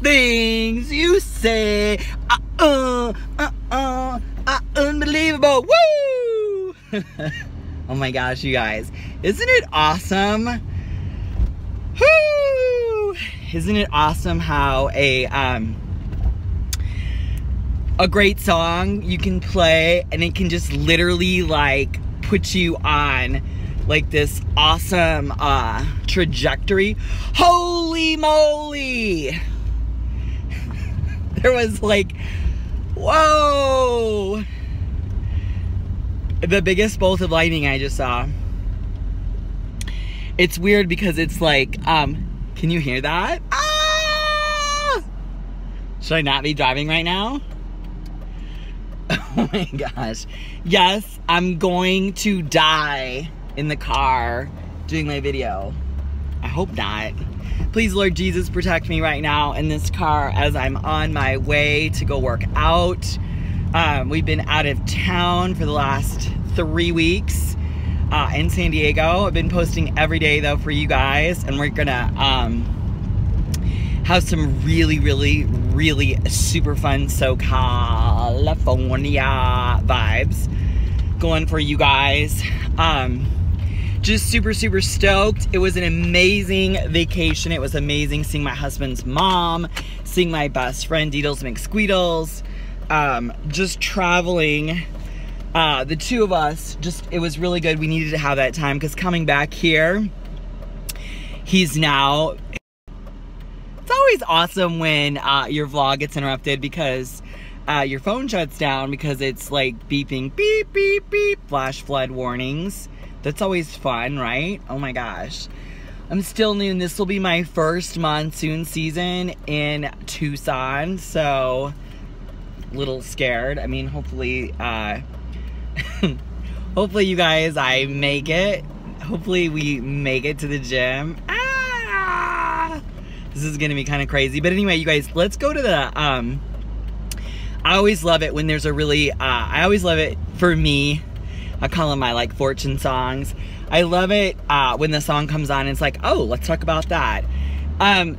things you say are unbelievable. Woo! Oh my gosh, you guys. Isn't it awesome? Woo! Isn't it awesome how a great song you can play and it can just literally like put you on like this awesome trajectory. Holy moly! There was like, whoa! The biggest bolt of lightning I just saw. It's weird because it's like, can you hear that? Ah! Should I not be driving right now? Oh my gosh. Yes, I'm going to die in the car doing my video. I hope not. Please, Lord Jesus, protect me right now in this car as I'm on my way to go work out. We've been out of town for the last 3 weeks in San Diego. I've been posting every day though for you guys, and we're gonna have some really super fun California vibes going for you guys. Just super stoked. It was an amazing vacation. It was amazing seeing my husband's mom, seeing my best friend Deedles McSqueedles, just traveling, the two of us. Just, it was really good. We needed to have that time because coming back here, he's now, it's always awesome when your vlog gets interrupted because your phone shuts down because it's like beeping, beep, beep, beep, flash flood warnings. That's always fun, right? Oh my gosh. I'm still new, and this will be my first monsoon season in Tucson, so a little scared. I mean, hopefully, hopefully you guys, I make it. Hopefully we make it to the gym. Ah! This is gonna be kind of crazy. But anyway, you guys, let's go to the, I always love it when there's a really, I always love it for me. I call them my like fortune songs. I love it when the song comes on and it's like, oh, let's talk about that.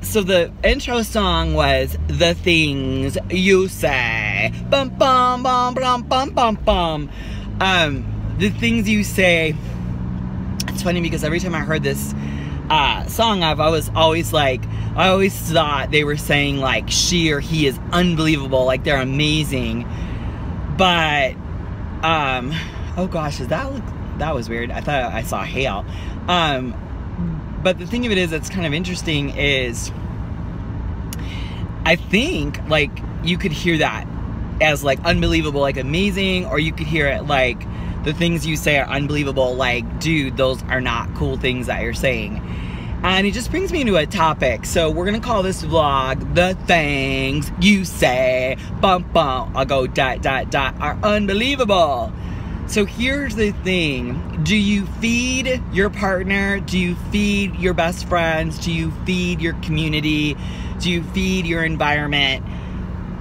So the intro song was The Things You Say. Bum bum bum bum bum bum bum. The Things You Say. It's funny because every time I heard this song, I was always like, I always thought they were saying like she or he is unbelievable, like they're amazing. But oh gosh, that was weird. I thought I saw hail. But the thing of it is that's kind of interesting is I think like you could hear that as like unbelievable, like amazing, or you could hear it like the things you say are unbelievable, like dude, those are not cool things that you're saying. And it just brings me into a topic. So we're gonna call this vlog The Things You Say, bum bum, I'll go dot dot dot, are unbelievable. So here's the thing. Do you feed your partner? Do you feed your best friends? Do you feed your community? Do you feed your environment?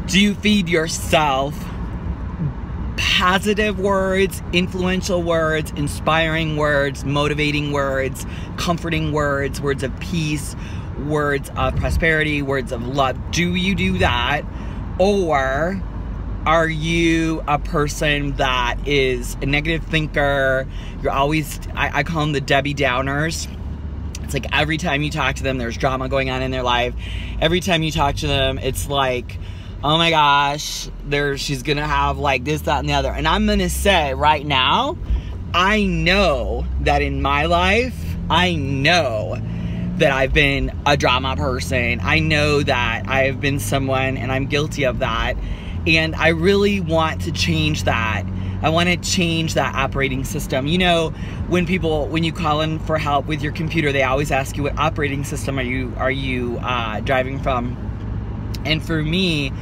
Do you feed yourself positive words, influential words, inspiring words, motivating words, comforting words, words of peace, words of prosperity, words of love? Do you do that? Or are you a person that is a negative thinker? You're always, I call them the Debbie Downers. It's like every time you talk to them, there's drama going on in their life. Every time you talk to them, it's like, oh my gosh, she's gonna have like this, that, and the other. And I'm gonna say right now, I know that in my life, I know that I've been a drama person. I know that I've been someone, and I'm guilty of that. And I really want to change that. I want to change that operating system. You know, when you call in for help with your computer, they always ask you what operating system are you driving from. And for me,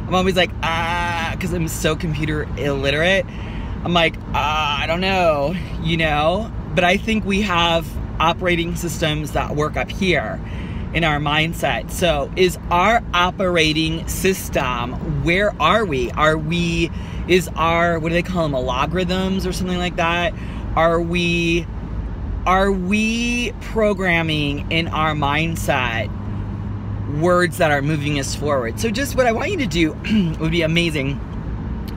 I'm always like, because I'm so computer illiterate. I'm like, I don't know, you know. But I think we have operating systems that work up here in our mindset. So is our operating system, where are we? Is our, what do they call them, logarithms or something like that? Are we programming in our mindset words that are moving us forward. So just what I want you to do would be amazing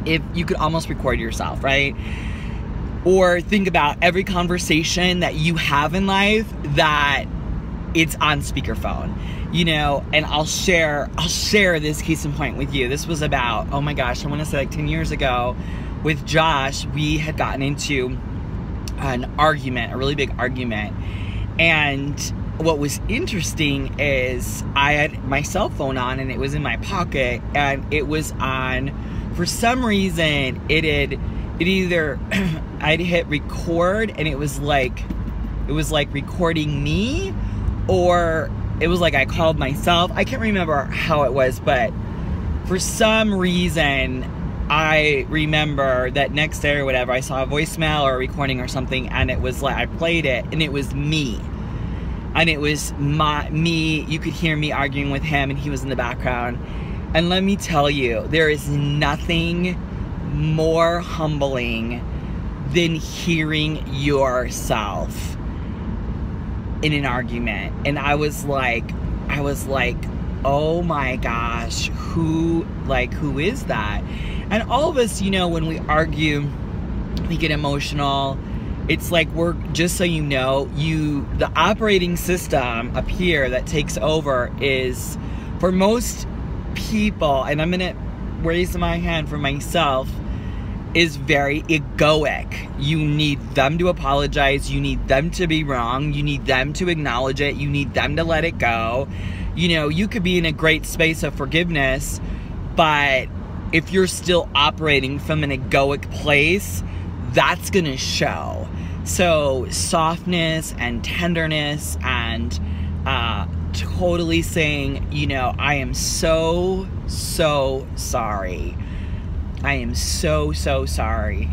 if you could almost record yourself, right? Or think about every conversation that you have in life that it's on speakerphone, you know, and I'll share this case in point with you. This was about, oh my gosh, I want to say like 10 years ago with Josh. We had gotten into an argument, a really big argument. And what was interesting is I had my cell phone on and it was in my pocket, and it was on, for some reason, I'd hit record and it was like recording me, or it was like I called myself. I can't remember how it was, but for some reason I remember that next day or whatever, I saw a voicemail or a recording or something, and it was like, I played it and it was me. And it was me, you could hear me arguing with him and he was in the background. And let me tell you, there is nothing more humbling than hearing yourself in an argument. And I was like, oh my gosh, who is that? And all of us, you know, when we argue, we get emotional. It's like, we're, just so you know, the operating system up here that takes over is, for most people, and I'm gonna raise my hand for myself, is very egoic. You need them to apologize. You need them to be wrong. You need them to acknowledge it. You need them to let it go. You know, you could be in a great space of forgiveness, but if you're still operating from an egoic place, that's gonna show. So softness and tenderness and totally saying, you know, I am so sorry. I am so sorry.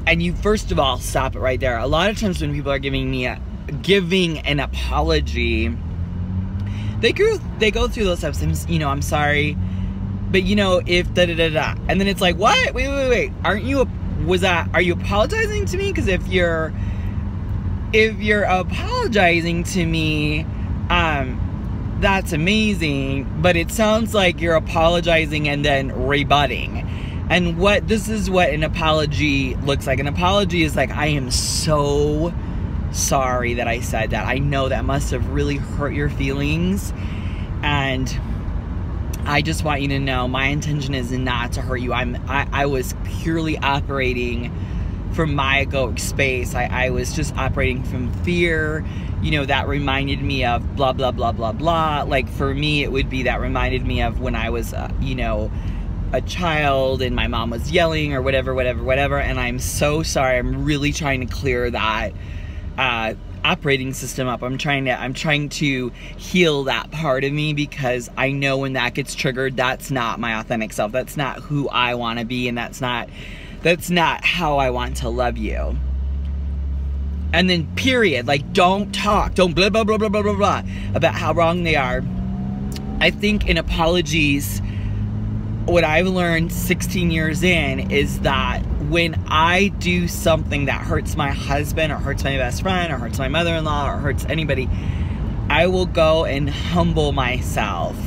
And you, first of all, stop it right there. A lot of times when people are giving an apology, they go through those steps. You know, I'm sorry, but you know, if da da da da, and then it's like, what? Wait. Are you apologizing to me? Because if you're apologizing to me, that's amazing, but it sounds like you're apologizing and then rebutting. And this is what an apology looks like. An apology is like, I am so sorry that I said that. I know that must have really hurt your feelings, and I just want you to know my intention is not to hurt you. I was purely operating from my egoic space. I was just operating from fear. You know, that reminded me of blah, blah, blah, blah, blah. Like, for me, it would be that reminded me of when I was, you know, a child and my mom was yelling or whatever. And I'm so sorry. I'm really trying to clear that operating system up. I'm trying to heal that part of me, because I know when that gets triggered, that's not my authentic self. That's not who I want to be, and that's not how I want to love you. And then period. Like, don't talk. Don't blah, blah, blah, blah, blah, blah, blah about how wrong they are. I think in apologies, what I've learned 16 years in is that when I do something that hurts my husband or hurts my best friend or hurts my mother-in-law or hurts anybody, I will go and humble myself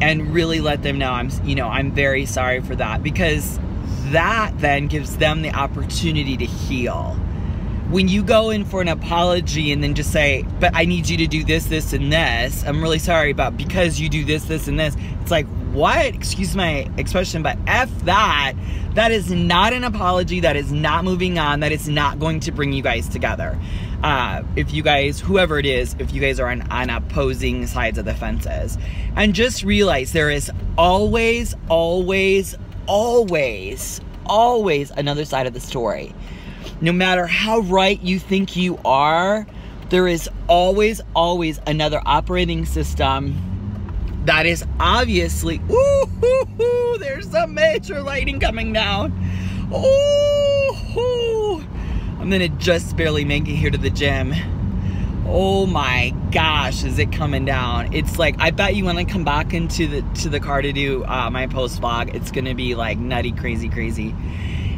and really let them know I'm very sorry for that, because that then gives them the opportunity to heal. When you go in for an apology and then just say, but I need you to do this, this, and this, I'm really sorry about because you do this, this, and this. It's like, what? Excuse my expression, but F that. That is not an apology. That is not moving on. That is not going to bring you guys together. If you guys, whoever it is, if you guys are on opposing sides of the fences. And just realize there is always another side of the story. No matter how right you think you are, there is always another operating system that is obviously, there's some major lighting coming down. I'm gonna just barely make it here to the gym. Oh my gosh, is it coming down? It's like, I bet you when I come back into the car to do my post vlog, it's gonna be like nutty, crazy.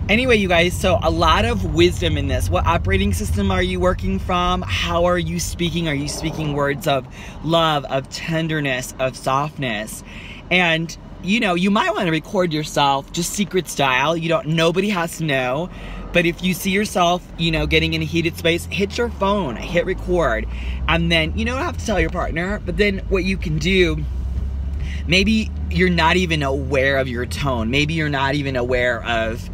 Anyway, you guys, so a lot of wisdom in this. What operating system are you working from? How are you speaking? Are you speaking words of love, of tenderness, of softness? And, you know, you might want to record yourself just secret style. Nobody has to know. But if you see yourself, you know, getting in a heated space, hit your phone, hit record. And then, you don't have to tell your partner, but then what you can do, maybe you're not even aware of your tone. Maybe you're not even aware of,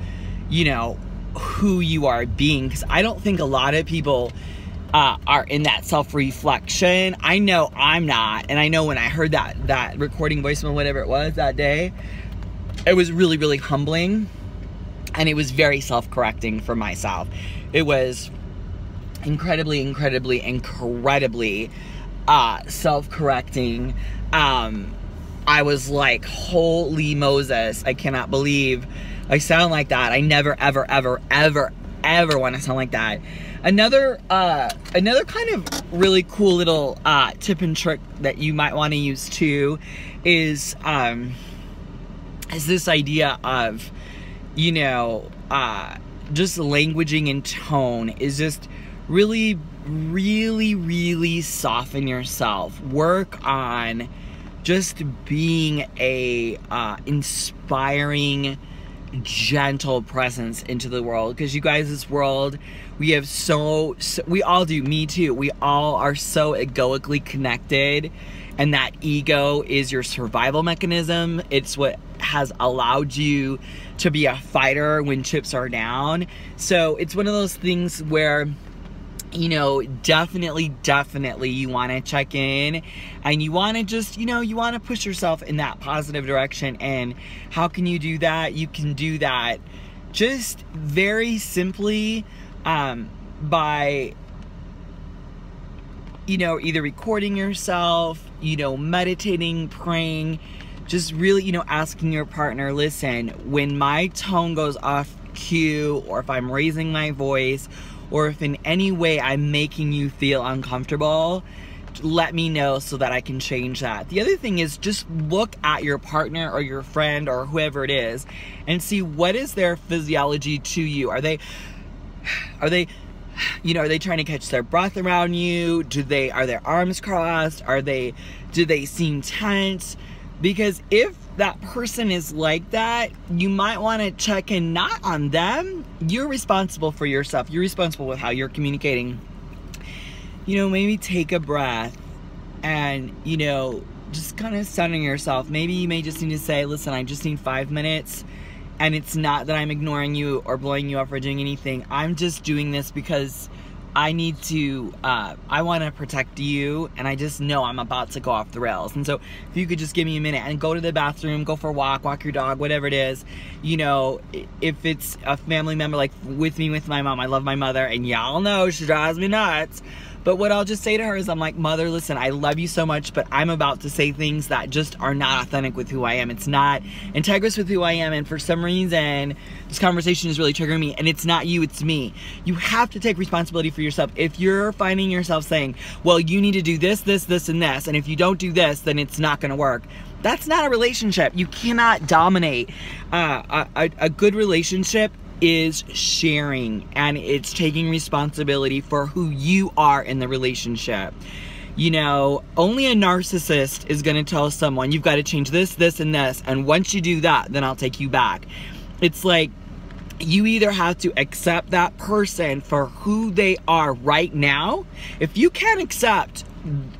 you know, who you are being. Because I don't think a lot of people are in that self-reflection. I know I'm not. And I know when I heard that recording voicemail, whatever it was that day, it was really, really humbling. And it was very self-correcting for myself. It was incredibly self-correcting. I was like, holy Moses, I cannot believe I sound like that. I never, ever want to sound like that. Another kind of really cool little tip and trick that you might want to use too is this idea of, you know, just languaging and tone is just really soften yourself. Work on just being a inspiring, gentle presence into the world. Because you guys, this world, we have we all do, me too, we all are so egoically connected, and that ego is your survival mechanism. It's what has allowed you to be a fighter when chips are down. So it's one of those things where, you know, definitely you want to check in, and you want to just, you know, you want to push yourself in that positive direction. And how can you do that? You can do that just very simply by, you know, either recording yourself, you know, meditating, praying, just really, you know, asking your partner, listen, when my tone goes off cue, or if I'm raising my voice, or if in any way I'm making you feel uncomfortable, let me know so that I can change that. The other thing is just look at your partner or your friend or whoever it is and see what is their physiology to you. Are they, you know, are they trying to catch their breath around you? Are their arms crossed? Do they seem tense? Because if that person is like that, you might want to check in not on them. You're responsible for yourself. You're responsible with how you're communicating. You know, maybe take a breath and, you know, just kind of center yourself. Maybe you may just need to say, listen, I just need 5 minutes. And it's not that I'm ignoring you or blowing you off or doing anything. I'm just doing this because I need to, I want to protect you, and I just know I'm about to go off the rails. And so if you could just give me a minute and go to the bathroom, go for a walk your dog, whatever it is. You know, if it's a family member, like with my mom, I love my mother, and y'all know she drives me nuts. But what I'll just say to her is, I'm like, Mother, listen, I love you so much, but I'm about to say things that just are not authentic with who I am. It's not integrous with who I am, and for some reason, this conversation is really triggering me, and it's not you, it's me. You have to take responsibility for yourself. If you're finding yourself saying, well, you need to do this, this, this, and this, and if you don't do this, then it's not gonna work. That's not a relationship. You cannot dominate. A good relationship is sharing, and it's taking responsibility for who you are in the relationship. You know, only a narcissist is going to tell someone, you've got to change this, this, and this, and once you do that, then I'll take you back. It's like, you either have to accept that person for who they are right now. If you can't accept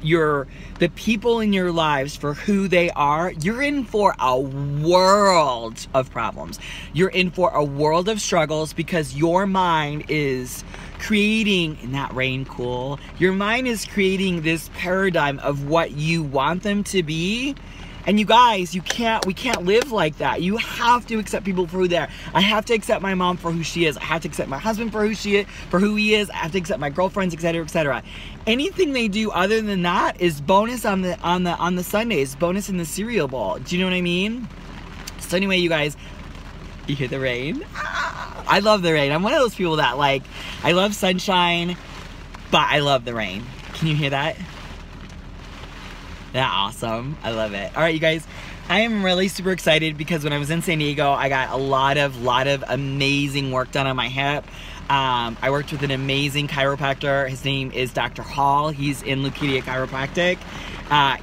the people in your lives for who they are, you're in for a world of problems. You're in for a world of struggles, because your mind is creating, isn't that rain cool? Your mind is creating this paradigm of what you want them to be. And you guys, we can't live like that. You have to accept people for who they are. I have to accept my mom for who she is. I have to accept my husband for who he is. I have to accept my girlfriends, etc., etc. Anything they do other than that is bonus on the Sundays, bonus in the cereal bowl. Do you know what I mean? So anyway, you guys, you hear the rain? I love the rain. I'm one of those people that, like, I love sunshine, but I love the rain. Can you hear that? Yeah, awesome. I love it. All right, you guys. I am really super excited because when I was in San Diego, I got a lot of amazing work done on my hip. I worked with an amazing chiropractor. His name is Dr. Hall. He's in Lucidia Chiropractic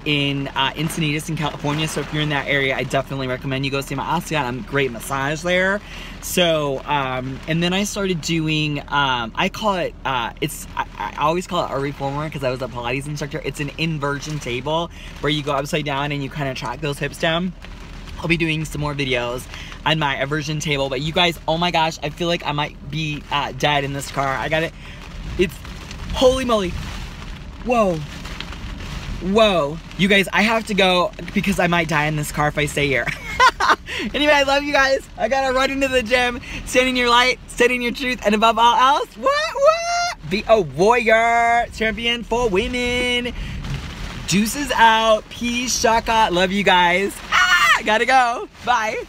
in Encinitas in California. So if you're in that area, I definitely recommend you go see my osteon. I'm great massage there. So and then I started doing I call it I always call it a reformer because I was a Pilates instructor. It's an inversion table where you go upside down and you kind of track those hips down. I'll be doing some more videos on my aversion table, but you guys, oh my gosh, I feel like I might be dead in this car. I got it. It's, holy moly. Whoa. Whoa. You guys, I have to go because I might die in this car if I stay here. Anyway, I love you guys. I gotta run into the gym, stand in your light, stand in your truth, and above all else, what? Be a warrior, champion for women. Juices out. Peace, shaka. Love you guys. I gotta go. Bye.